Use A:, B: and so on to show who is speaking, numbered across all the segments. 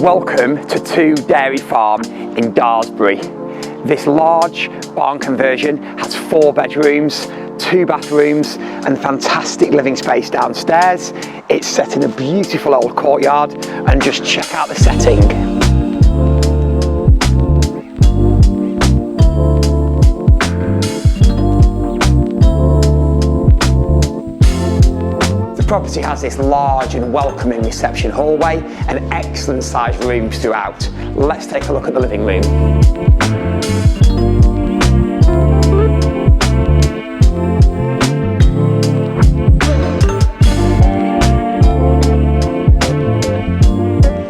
A: Welcome to 2 Dairy Farm in Daresbury. This large barn conversion has 4 bedrooms, 2 bathrooms and fantastic living space downstairs. It's set in a beautiful old courtyard, and just check out the setting. The property has this large and welcoming reception hallway and excellent sized rooms throughout. Let's take a look at the living room.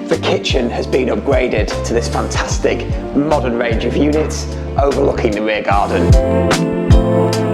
A: The kitchen has been upgraded to this fantastic modern range of units overlooking the rear garden.